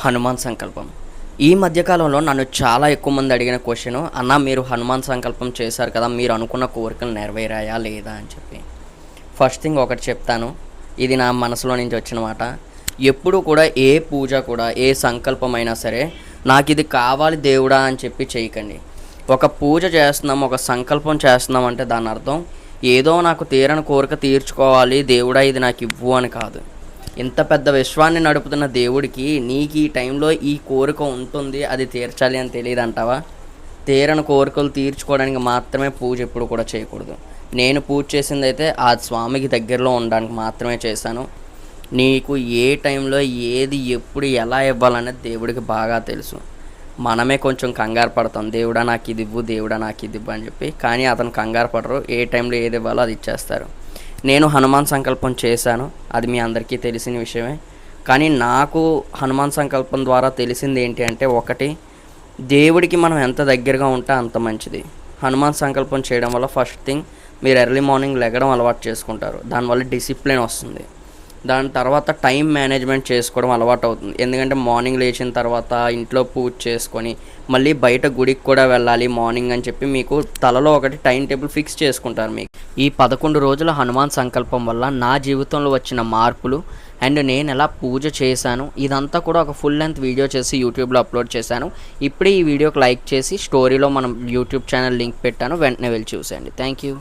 హనుమాన్ సంకల్పం. ఈ మధ్యకాలంలో నన్ను చాలా ఎక్కువ మంది అడిగిన క్వశ్చను, "అన్న మీరు హనుమాన్ సంకల్పం చేశారు కదా! మీరు అనుకున్న కోరికలు నెరవేరాయా లేదా?" అని చెప్పి. ఫస్ట్ థింగ్ ఒకటి చెప్తాను. ఇది నా మనసులో నుంచి వచ్చిన మాట. ఎప్పుడు కూడా ఏ పూజ కూడా, ఏ సంకల్పమైనా సరే, నాకిది కావాలి దేవుడా అని చెప్పి చేయకండి. ఒక పూజ చేస్తున్నాం, ఒక సంకల్పం చేస్తున్నాం అంటే దాని అర్థం ఏదో నాకు తీరని కోరిక తీర్చుకోవాలి దేవుడా ఇది నాకు ఇవ్వు అని కాదు. ఇంత పెద్ద విశ్వాన్ని నడుపుతున్న దేవుడికి నీకు ఈ టైంలో ఈ కోరిక ఉంటుంది, అది తీర్చాలి అని తెలియదు అంటావా? తీరని కోరికలు తీర్చుకోవడానికి మాత్రమే పూజ ఎప్పుడు కూడా చేయకూడదు. నేను పూజ చేసిందైతే ఆ స్వామికి దగ్గరలో ఉండడానికి మాత్రమే చేశాను. నీకు ఏ టైంలో ఏది ఎప్పుడు ఎలా ఇవ్వాలనేది దేవుడికి బాగా తెలుసు. మనమే కొంచెం కంగారు పడతాం, దేవుడా నాకు ఇది ఇవ్వు, దేవుడా నాకు ఇది ఇవ్వు అని చెప్పి. కానీ అతను కంగారు పడరు, ఏ టైంలో ఏది ఇవ్వాలో అది ఇచ్చేస్తారు. నేను హనుమాన్ సంకల్పం చేశాను, అది మీ అందరికీ తెలిసిన విషయమే. కానీ నాకు హనుమాన్ సంకల్పం ద్వారా తెలిసింది ఏంటి అంటే, ఒకటి, దేవుడికి మనం ఎంత దగ్గరగా ఉంటే అంత మంచిది. హనుమాన్ సంకల్పం చేయడం వల్ల ఫస్ట్ థింగ్ మీరు ఎర్లీ మార్నింగ్ లెగడం అలవాటు చేసుకుంటారు, దానివల్ల డిసిప్లిన్ వస్తుంది. దాని తర్వాత టైం మేనేజ్మెంట్ చేసుకోవడం అలవాటు అవుతుంది. ఎందుకంటే మార్నింగ్ లేచిన తర్వాత ఇంట్లో పూజ చేసుకొని మళ్ళీ బయట గుడికి కూడా వెళ్ళాలి మార్నింగ్ అని చెప్పి మీకు తలలో ఒకటి టైం టేబుల్ ఫిక్స్ చేసుకుంటారు. మీకు ఈ 11 రోజుల హనుమాన్ సంకల్పం వల్ల నా జీవితంలో వచ్చిన మార్పులు అండ్ నేను ఎలా పూజ చేశాను ఇదంతా కూడా ఒక ఫుల్ లెంత్ వీడియో చేసి యూట్యూబ్లో అప్లోడ్ చేశాను. ఇప్పుడే ఈ వీడియోకి లైక్ చేసి స్టోరీలో మనం యూట్యూబ్ ఛానల్ లింక్ పెట్టాను, వెంటనే వెళ్ళి చూసేయండి. Thank you.